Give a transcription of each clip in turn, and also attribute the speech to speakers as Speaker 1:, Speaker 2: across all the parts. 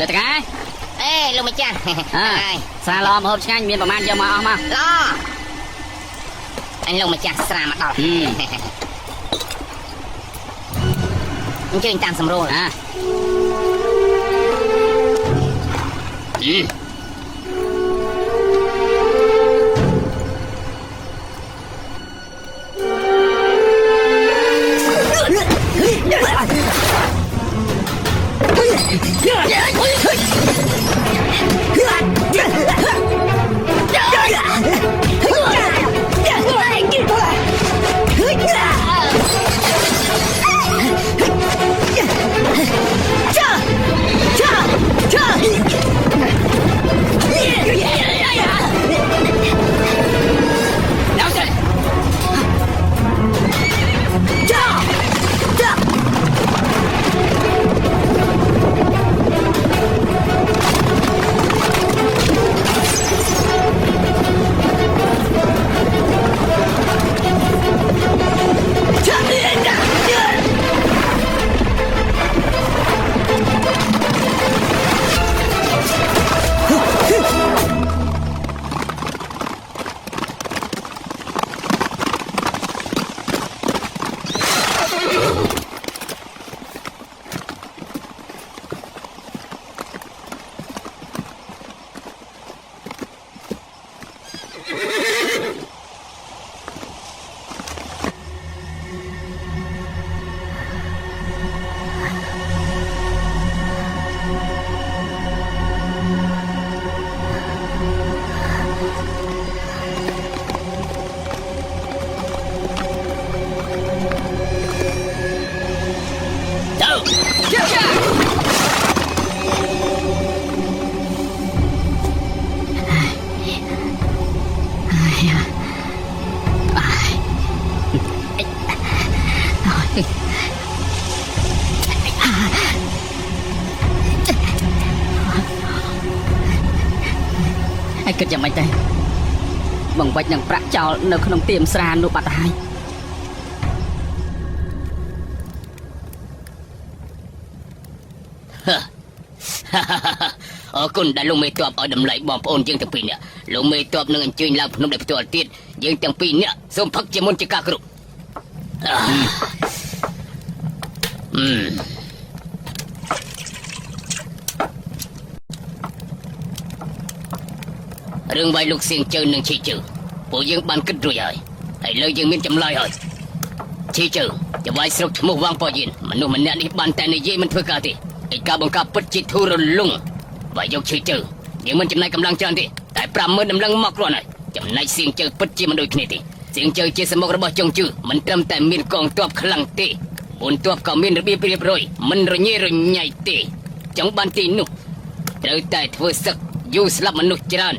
Speaker 1: លើតកាយ
Speaker 2: អេលោកម្ចាស់
Speaker 1: សារឡមហូបឆ្ងាញ់មានប្រមាណយកមកអស់មក
Speaker 2: ឡអញលោកម្ចាស់ស្រាមកដល់អញ្ជើញតាមសម្រួល
Speaker 1: គិតយ៉ាងម៉េចដែរបង្វិចនឹងប្រាក់ចោលនៅក្នុងទៀមស្រានោះបាត់ទៅហើយ
Speaker 3: អរគុណដែលលោកមេតបឲ្យតម្លៃបងប្អូនយើងទាំងពីរនាក់លោកមេតបនឹងអញ្ជើញឡើងភ្នំដែលផ្ទាល់ទៀតយើងទាំងពីរនាក់សូមផឹកជាមុនជាការគោរពរឿងវាយលោកសៀងជើនឹងឈីជើពួកយើងបានគិតរួចហើយឥឡូវយើងមានចម្លើយហើយឈីជើចវាយស្រុកឈ្មោះវាងប៉យិនមនុស្សម្នាក់នេះបានតែនិយាយមិនធ្វើការទេឯការបង្ការពិតជាធូររលុងបើយកឈីជើយើងមិនចំណាយកម្លាំងច្រើនទេតែ 50,000 តម្លឹងមកគ្រាន់ហើយចំណែកសៀងជើពិតជាមិនដូចគ្នាទេសៀងជើជាសមុខរបស់ចុងជឺមិនត្រឹមតែមានកងទ័ពខ្លាំងទេអូនទ័ពក៏មានរបៀបរៀបរយមិនរញ៉េរញ៉ៃទេចង់បានទីនោះត្រូវតែធ្វើសឹកយូរស្លាប់មនុស្សច្រើន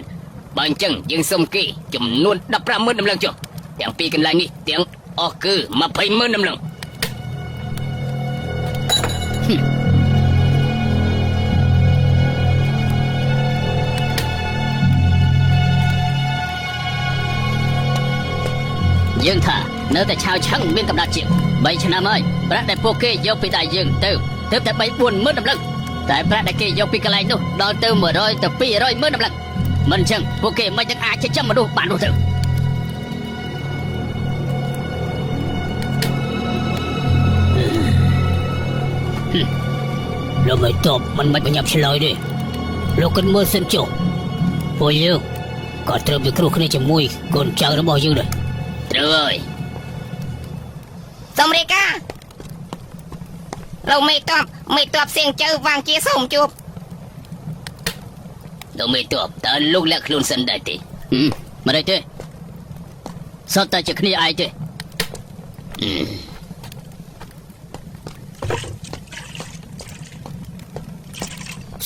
Speaker 3: បើអញ្ចឹងយើងសុំគេចំនួន 15,000 តម្លឹងចុះទាំងពីរកន្លែងនេះទាំងអស់គឺ 20,000 តម្លឹង
Speaker 1: យើងថានៅតែឆាវឆឹងមានកម្ដៅជាង3ឆ្នាំហើយប្រាក់ដែលពួកគេយកពីដៃយើងទៅតែ 3-4,000 តម្លឹងតែប្រាក់ដែលគេយកពីកន្លែងនោះដល់ទៅ 100 ទៅ 200,000 តម្លឹងមិនចឹងពួកគេមិនទាំងអាចចិញ្ចឹមមនុស្សបាននោះទៅលោកមិនតបមិនបាច់បញ្ញាប់ឆ្លើយទេលោកគិតមើលសិនចុះពួកយើងក៏ត្រូវពិគ្រោះគ្នាជាមួយកូនចៅរបស់យើងដែរ
Speaker 3: ត្រូវហើយ
Speaker 2: សូមរាយការណ៍លោកមេតបសៀងជើវាងជាសូមជួប
Speaker 3: លោកមេតបតើលោកលាក់ខ្លួនសិនដែរទេ
Speaker 1: មិនទេសុទ្ធតែជាគ្នាឯងទេ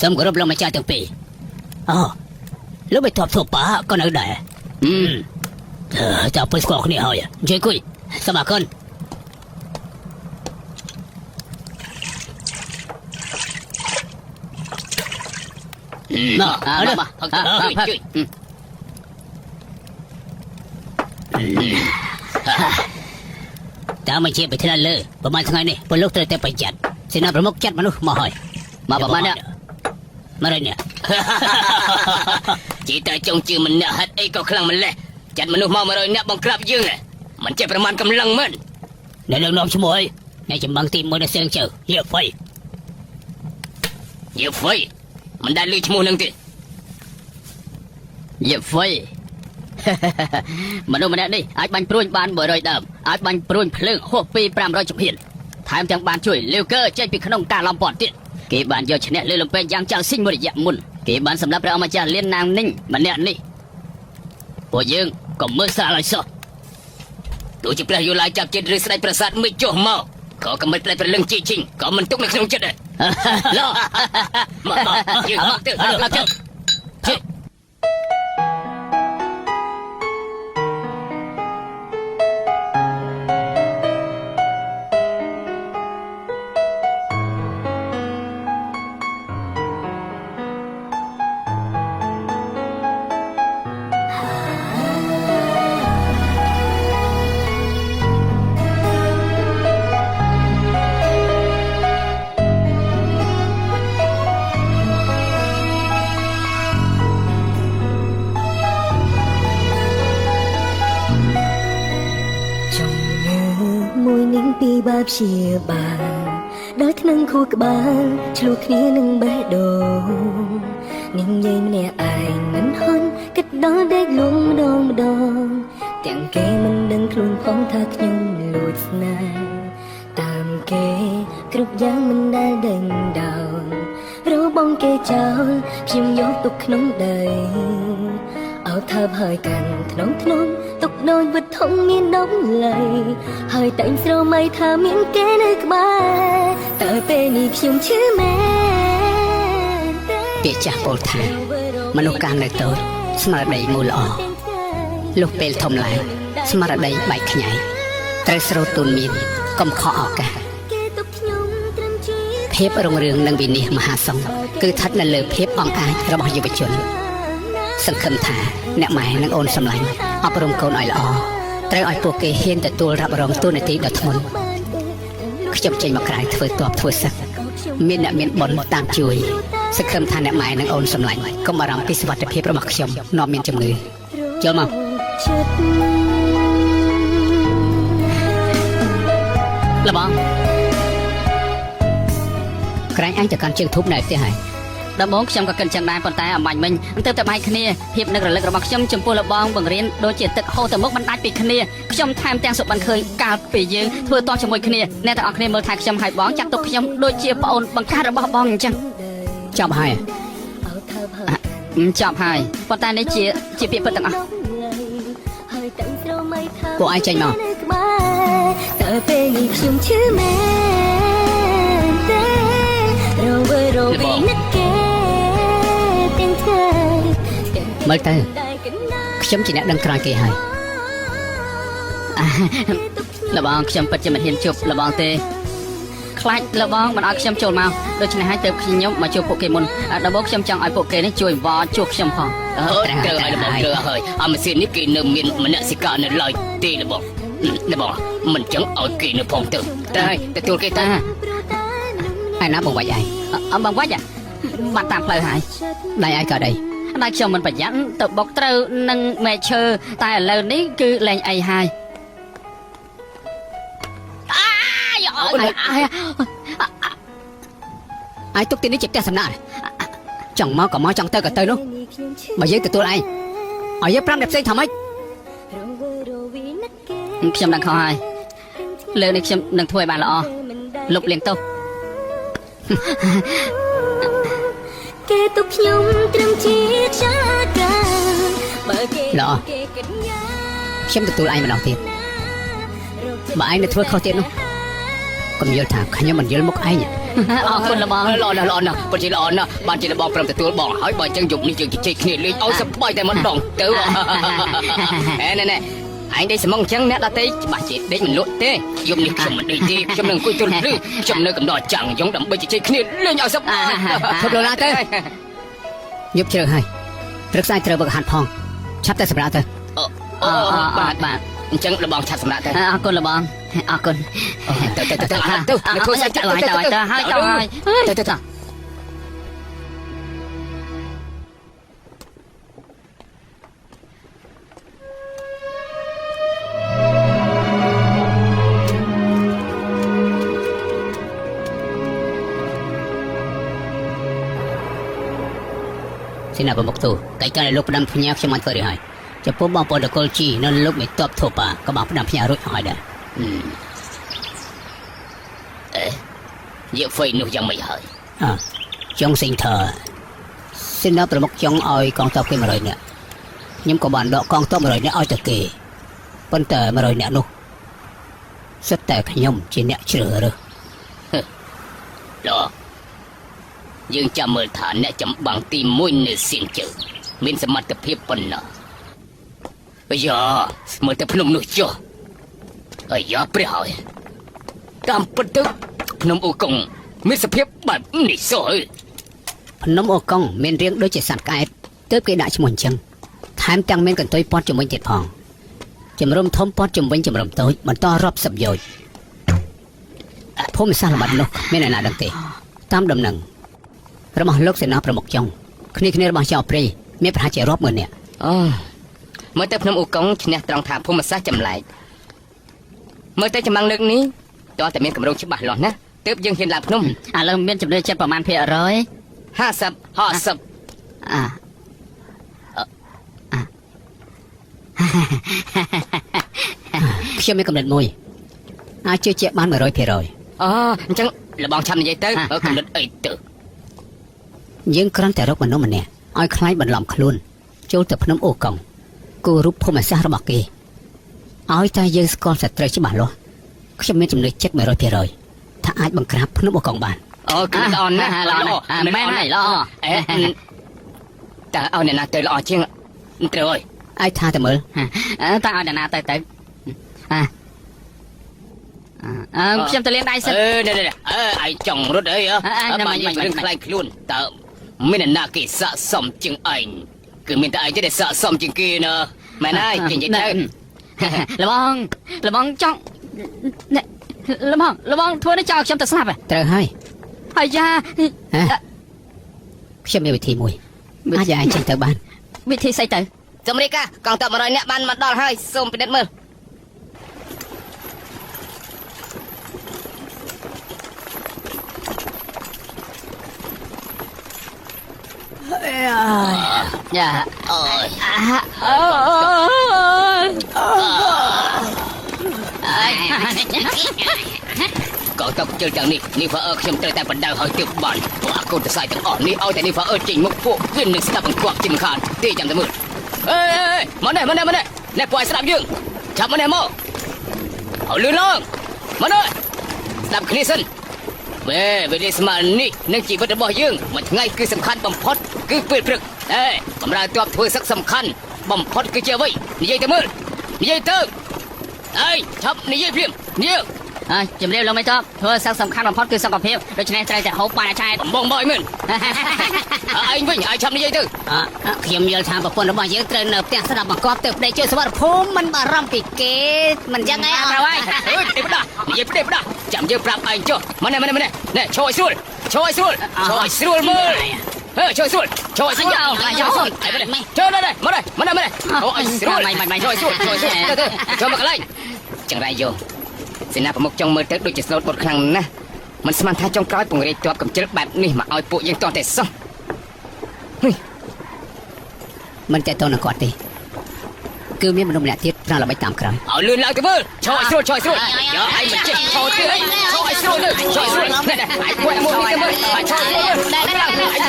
Speaker 1: សូមគោរពលោកម្ចាស់ទាំងពីរអូលោកមេតបធប់ប៉ាក៏នៅដែរចាប់ពេលស្គាល់គ្នាហើយនិយាយគួយសូមអរគុណ
Speaker 3: មកជួយ
Speaker 1: តាមបញ្ជាពីថ្នាក់លើប្រហែលថ្ងៃនេះពលលោកត្រូវតែប្រយ័ត្នសេនាប្រមុខចាត់មនុស្សមកហើយមកប្រហែលនេះ មកrồi nè
Speaker 3: ជីតែចង់ជឿម្នាក់ហិតអីក៏ខ្លាំងម្លេះចាត់មនុស្សមក100នាក់បង្ក្រាបយើងមិនចេះប្រមាណកម្លាំងមិន
Speaker 1: để lần nomឈ្មោះអីអ្នកចម្បាំងទី1នៅសៀងជើយេហ្វៃ
Speaker 3: យេហ្វៃមិនដែលឮឈ្មោះនឹងទេ
Speaker 1: យេហ្វៃ មនុស្សម្នាក់នេះអាចបាញ់ព្រួញបាន100ដើមអាចបាញ់ព្រួញភ្លើងហួសពី500ជំហានថែមទាំងបានជួយលាវកើចេញពីក្នុងការឡំព័ទ្ធទៀតគេបានយកឈ្នះលើលំពេយ៉ាងចៅស៊ីងមួយរយៈមុនគេបានសម្លាប់ព្រះអម្ចាស់លៀនណាងនីងម្នាក់នេះពួកយើងក៏មើលសាឡៃសោះ ទោះជាព្រះយូឡាយចាប់ចិត្តឬស្ដេចប្រាសាទមិនចុះមកក៏កំមិនផ្លែប្រលឹងជីជីងក៏មិនទុកនៅក្នុងចិត្តដែរឡោមកយើងមកទៅឡើងទៅ
Speaker 4: ពីបាបជាបានដល់ថ្នឹងខួរក្បាលឆ្លុះគ្នានឹងបេះដូងនាងយាយម្នាក់ឯងមិនហន់គិតដល់ដេកលំម្ដងទាំងគេមិនដឹងខ្លួនផងថាខ្ញុំលួចស្នេហ៍តាមគេគ្រប់យ៉ាងមិនដែលដេញដោលរបងគេចោលខ្ញុំយកទុកក្នុងដីអោបថើបហើយកាន់ធ្នងទុកដូចវត្ថុមានតម្លៃហើយតែងស្រមៃថាមានគេនៅក្បែរតើពេលនេះខ្ញុំឈឺមែនទេ
Speaker 1: ពាក្យចាស់ពោលថាមនុស្សកាលនៅតូចស្មារតីមូលល្អលុះពេលធំឡើងស្មារតីបែកខ្ញែកត្រូវស្រោតទូនមានកុំខកឱកាសភាពរុងរឿងនិងវិនិច្ឆ័យមហាសង្ឃគឺស្ថិតនៅលើភាពអង្អាចរបស់យុវជនសង្ឃឹមថាអ្នកម៉ែនិងអូនសម្លាញ់អប់រំកូនឲ្យល្អត្រូវឲ្យពួកគេហ៊ានទទួលរ៉ាប់រងទូនាទីដ៏ធ្ងន់ខ្ញុំចេញមកក្រៅធ្វើតបធ្វើសឹកមានអ្នកមានបុណ្យតាមជួយសង្ឃឹមថាអ្នកម៉ែនិងអូនសម្លាញ់កុំបារម្ភពីសុវត្ថិភាពរបស់ខ្ញុំនាំមានជំងឺចូលមកលបងក្រែងអញទៅកាន់ជើងធូបនៅផ្ទះហើយដំបូងខ្ញុំក៏គិតចឹងដែរប៉ុន្តែអំបញ្ញមិញទៅតែបែកគ្នាភាពនឹករលឹករបស់ខ្ញុំចំពោះលបងបង្រៀនដូចជាទឹកហូរទៅមុខមិនដាច់ពីគ្នាខ្ញុំថែមទាំងសុបបានឃើញកាលពីយើងធ្វើតជាមួយគ្នាអ្នកទាំងអស់គ្នាមើលថែខ្ញុំហើយបងចាត់ទុកខ្ញុំដូចជាប្អូនបង្កើតរបស់បងអញ្ចឹងចប់ហើយចប់ហើយប៉ុន្តែនេះជាពាក្យពិតទាំងអស់ពួកឯងចេញមក
Speaker 4: តើពេលនេះខ្ញុំឈឺមែនទេរវើរវីណាស់គេទាំងថ្ងៃ
Speaker 1: មើលទៅខ្ញុំជាអ្នកដឹងក្រោយគេហើយលបងខ្ញុំពិតជាមិនហ៊ានជប់លបងទេខ្លាចលបងមិនឲ្យខ្ញុំចូលមកដូច្នេះហើយទៅខ្ញុំមកជួបពួកគេមុនដំបូងខ្ញុំចង់ឲ្យពួកគេនេះជួយវ៉ាជួបខ្ញុំផង
Speaker 3: ត្រូវឲ្យលបងត្រូវហើយអមសៀននេះគេនៅមានមនសិការនៅឡើយទេលបងមិនចឹងឲ្យគេនៅផងទៅតែទទួលគេតា
Speaker 1: ឯណាបងវាច់ឯងអមបងវាច់បាត់តាមផ្លូវហើយដៃឯងក៏ដីដៃខ្ញុំមិនប្រយ័ត្នទៅបុកត្រូវនឹងមែកឈើតែឥឡូវនេះគឺលែងអីហើយអាយទុកទីនេះជាផ្ទះសំណាក់ចង់មកក៏មកចង់ទៅក៏ទៅនោះបើយើងទទួលឯងឲ្យយើង5អ្នកផ្សេងថាម៉េចខ្ញុំដឹងខុសហើយលើនេះខ្ញុំនឹងធ្វើឲ្យបានល្អលុបលាងទោស
Speaker 4: គេទុកខ្ញុំត្រឹមជាខ្យាកាបើគេ
Speaker 1: ល្អខ្ញុំទទួលឯងម្ដងទៀតបើឯងនៅធ្វើខុសទៀតនោះកុំយល់ថាខ្ញុំមិនយល់មុខឯងអរគុណលបង
Speaker 3: ល្អណាស់ពិតជាល្អណាស់បានជាលបងព្រមទទួលបងហើយបើអញ្ចឹងយប់នេះយើងជជែកគ្នាលេងឲ្យសប្បាយតែម្ដងទៅណែឯងដេកស្មងអញ្ចឹងអ្នកដតីច្បាស់ជាដេកមិនលក់ទេយប់នេះខ្ញុំមិនដេកទេខ្ញុំនឹងអង្គុយទល់ព្រឹកខ្ញុំនៅកំដរចាំងយ៉ងដើម្បីជជែកគ្នាលេងឲ្យសប្បាយ
Speaker 1: ឈប់លោឡាទៅយប់ជ្រៅហើយព្រឹកស្អែកត្រូវវឹកហាត់ផងឆាប់តែសម្រាប់ទៅ
Speaker 3: បាទអញ្ចឹងលបងឆាប់សម្រាប់ទៅ
Speaker 1: អរគុណលបងអរគុណ
Speaker 3: ទៅនៅធ្វើសាច់
Speaker 1: ទៅហើយទៅ សេនាប្រមុខទូតែការលោកផ្ដាំផ្ញើខ្ញុំបានធ្វើរួចហើយចំពោះបងប្អូនតកលជីនៅលោកមិនតបធូបាក៏បានផ្ដាំផ្ញើរួចហើយដែរ
Speaker 3: យកហ្វេនោះយ៉ាងម៉េចហើយ
Speaker 1: ចុងសិងធើសេនាប្រមុខចង់ឲ្យកងទ័ពគេ100នាក់ខ្ញុំក៏បានដកកងទ័ព100នាក់ឲ្យទៅគេប៉ុន្តែ100នាក់នោះសិតតែខ្ញុំជាអ្នកជ្រើសរើស
Speaker 3: លោកយើងចាំមើលថាអ្នកចម្បាំងទី1នៅសៀងជើមានសមត្ថភាពប៉ុណ្ណាអាយ៉ាមើលទៅភ្នំនោះចុះអាយ៉ាព្រះហើយតាមពិតទៅភ្នំអូកុងមានសភាពបែបនេះសោះ
Speaker 1: ភ្នំអូកុងមានរាងដូចជាសត្វក្អែបទើបគេដាក់ឈ្មោះអញ្ចឹងថែមទាំងមានកន្ទុយព័ទ្ធជំវិញទៀតផងជំរំធំព័ទ្ធជំវិញជំរំតូចបន្តរាប់សិបយោជន៍ភូមិសាស្ត្រល្បាត់នោះមានអ្នកណាដឹងទេតាមដំណឹងរបស់លោកសេនាប្រមុខចុងគ្នារបស់ចៅព្រៃមានប្រហែលជារាប់ម៉ឺននាក់
Speaker 3: មើលទៅភ្នំអូកុងឈ្នះត្រង់ថាភូមិសាស្ត្រចម្លែកមើលទៅចម្បាំងលើកនេះតើតែមានកម្រងច្បាស់លាស់ណាទើបយើងហ៊ានឡើងភ្នំ
Speaker 1: ឥឡូវមានចំនួនចិត្តប្រមាណភាគរយ
Speaker 3: 50
Speaker 1: ខ្ញុំមានកំណត់មួយអាចជឿជាក់បាន 100%
Speaker 3: អញ្ចឹងលបងឆាប់និយាយទៅកំណត់អីទៅ
Speaker 1: យើងគ្រាន់តែរកមនុស្សម្នាក់ឲ្យខ្លាចបន្លំខ្លួនចូលទៅភ្នំអូកុងគូរូបភូមិសាស្ត្ររបស់គេឲ្យតែយើងស្គាល់សត្រូវច្បាស់លាស់ខ្ញុំមានចំណុចចិត្ត 100% ថាអាចបង្ក្រាបភ្នំអូកុងបាន
Speaker 3: គឺល្អណាស់
Speaker 1: មែនហើយល្អ
Speaker 3: តើឲ្យអ្នកណាទៅល្អជាងត្រូវ
Speaker 1: ហើយថាតែមើលតើឲ្យអ្នកណាទៅខ្ញុំទៅលាងដៃសិន
Speaker 3: ឯងចង់រត់អីបានយើងរឿងខ្លាចខ្លួនតើមានអ្នកណាគេស័កសមជាងឯងគឺមានតែឯងទេដែលស័កសមជាងគេណាមែនហើយនិយាយទៅ
Speaker 1: លបងចង់លបងធ្វើនេះចោលខ្ញុំទៅស្លាប់ត្រូវហើយអាយ៉ាខ្ញុំមានវិធីមួយអាចឲ្យឯងចេញទៅបានវិធីស្អីទៅ
Speaker 2: សូមរាយការណ៍កងទ័ព100នាក់បានមកដល់ហើយសូមពិនិត្យមើល
Speaker 1: យ៉ា
Speaker 3: កងទ័ពជើទាំងនេះនីហ្វាអឺខ្ញុំត្រូវតែបណ្ដៅឲ្យទើបបានពួកអាកូនតសៃទាំងអស់នេះឲ្យតែនីហ្វាអឺចេញមុខពួកវានឹងស្ដាប់បង្គាប់ជាមិនខានទេចាំតែមើលមកនេះអ្នកពួកឯងស្ដាប់យើងចាប់មកនេះមកឲ្យលឿនឡើងមកនេះស្ដាប់គ្នាសិនវេលាស្មើនេះនឹងជីវិតរបស់យើងមួយថ្ងៃគឺសំខាន់បំផុតគឺពេលព្រឹកបម្រើទ័ពធ្វើសឹកសំខាន់បំផុតគឺជាអ្វីនិយាយទៅមើលនិយាយទៅឆាប់និយាយព្រាមនិយាយ
Speaker 1: ជំរាបលោកមេតបធ្វើសឹកសំខាន់បំផុតគឺសុខភាពដូច្នេះត្រូវតែហូបបានឲ្យឆែត
Speaker 3: បងមកឲ្យមែនឯងវិញឲ្យឆាប់និយាយទៅ
Speaker 1: ខ្ញុំយល់ថាប្រពន្ធរបស់យើងត្រូវនៅផ្ទះស្ដាប់បង្គាប់ទៅប្តីជួយសវត្ថភូមិមិនបារម្ភពីគេមិនយ៉ាងណាអត់ហើយ
Speaker 3: ទេផ្ដានិយាយផ្ដាចាំយើងប្រាប់ឯងចុះមកនេះឈរឲ្យស្រួលមើលជួយស្រួលចូលនេះមកនេះឲ្យស្រួលចូលមកកន្លែងចង្រៃយោសេនាប្រមុខចង់មើលទៅដូចជាស្លូតបុតខ្លាំងណាស់មិនស្មានថាចុងក្រោយពង្រាយទ័ពកំជិលបែបនេះមកឲ្យពួកយើងតោះតែសោះ
Speaker 1: មិនតែតោះនឹងគាត់ទេគឺមានមនុស្សម្នាក់ទៀតប្រើល្បិចតាមក្រោយ
Speaker 3: ឲ្យលឿនឡើងទៅមើលចូលឲ្យស្រួលយកឯងមិនចេះចូលទៀតចូលឲ្យស្រួលនេះឯងពួកមួយនេះមើលឲ្យចូលឯ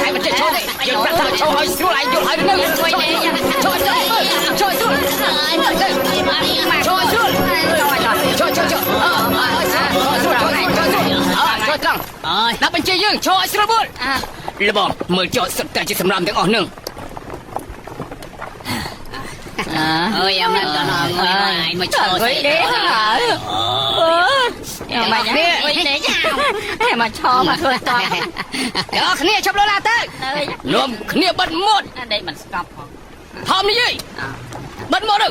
Speaker 3: ងមិនចេះចូលទេយើងប្រាប់ថាចូលឲ្យស្រួលឯងយល់ហើយនៅជួយនេះចូលស្រួលចូលឲ្យស្រួលត្រង់ដាក់បញ្ជាយើងចូលឲ្យស្រួលបុលលបងមើលចោលសិតតែជាសម្រាមទាំងអស់នឹង
Speaker 1: យ៉ាងណាក៏អើយមកឈរស្អីទេ
Speaker 3: មកនេះ
Speaker 1: មកឈរមកធ្វើតោះ
Speaker 3: យកគ្នាឈប់លោឡាទៅនាំគ្នាបិទមាត់
Speaker 1: ដេកមិនស្កប់ផង
Speaker 3: ធំនិយាយបិទមាត់ទៅ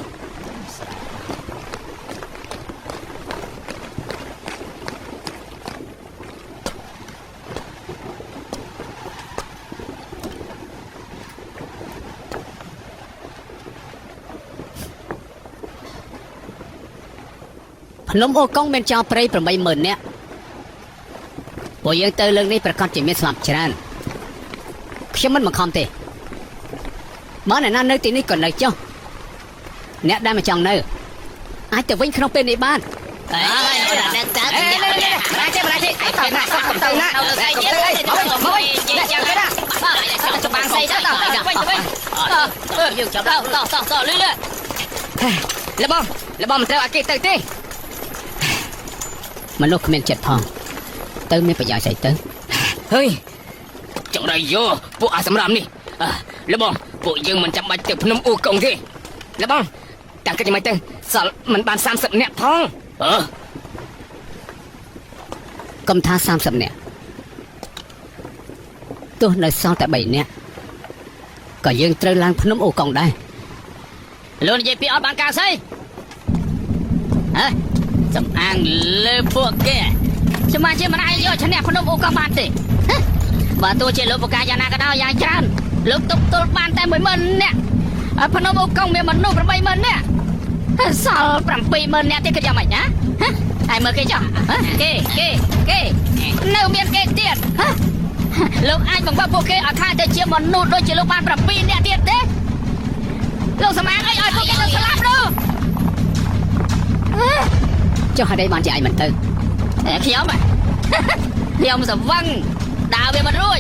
Speaker 1: ភ្នំអូកុងមានចោលព្រៃ 80000 នាក់ពួកយើងទៅលើកនេះប្រកាសជាមានស្លាប់ច្រើនខ្ញុំមិនបង្ខំទេ បើអ្នកណានៅទីនេះក៏នៅចុះអ្នកដែលមកចង់នៅអាចទៅវិញក្នុងពេលនេះបាន
Speaker 2: អ្នកតាប្រាជិប្រាជិអីទៅណាសុំទៅណាទៅទៅមកយ៉ាងណាច្បាំងស្អីទៅយើងចាប់តលឿនលបងមិនត្រូវអាគេទៅទេ
Speaker 1: មនុស្សគ្មានចិត្តផងទៅមានប្រយោជន៍ស្អីទៅ
Speaker 3: ហើយចង់រៃយោពួកអាសម្រាប់នេះលបងពួកយើងមិនចាំបាច់ទៅភ្នំអ៊ូកុងទេលបងតាំងគិតយ៉ាងម៉េចទៅសល់មិនបាន30នាក់ផង
Speaker 1: កុំថា30នាក់ទោះនៅសល់តែ3នាក់ក៏យើងត្រូវឡើងភ្នំអ៊ូកុងដែរ
Speaker 3: លោកនិយាយពីអត់បានការស្អីសំអាងលើពួកគេសមាជិកមិនអាចយកឈ្នះភ្នំអ៊ូកុងបានទេបើទោះជាលោកបកាយ៉ាងណាក៏ដោយយ៉ាងច្រើនលោកទុកទល់បានតែ10000នាក់ភ្នំអ៊ូកុងមានមនុស្ស80000នាក់សល់70000នាក់ទៀតគិតយ៉ាងម៉េចណាហើយមើលគេចុះគេនៅមានគេទៀតលោកអាចបង្វឹកពួកគេឲ្យខ្លាចទៅជាមនុស្សដូចជាលោកបាន7នាក់ទៀតទេលោកសមាងអីឲ្យពួកគេទៅស្លាប់នោះ
Speaker 1: ចុះហេតុអីបានជាឯងមិនទៅ
Speaker 3: ខ្ញុំសវឹងដើរវាមិនរួច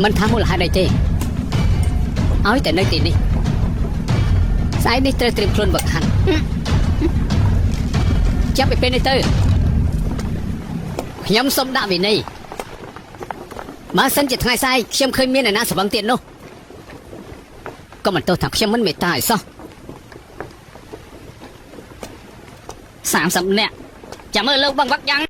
Speaker 1: មិនថាមូលហេតុអីទេឲ្យតែនៅទីនេះស្អែកនេះត្រូវត្រៀមខ្លួនវឹកហាត់ចាប់ពីពេលនេះទៅខ្ញុំសូមដាក់វិន័យបើសិនជាថ្ងៃស្អែកខ្ញុំឃើញមានអ្នកណាស្វឹងទៀតនោះក៏មិនទោសថាខ្ញុំមិនមេត្តាឲ្យសោះ
Speaker 3: 30នាក់ចាំមើលលោកបង្វឹកយ៉ាង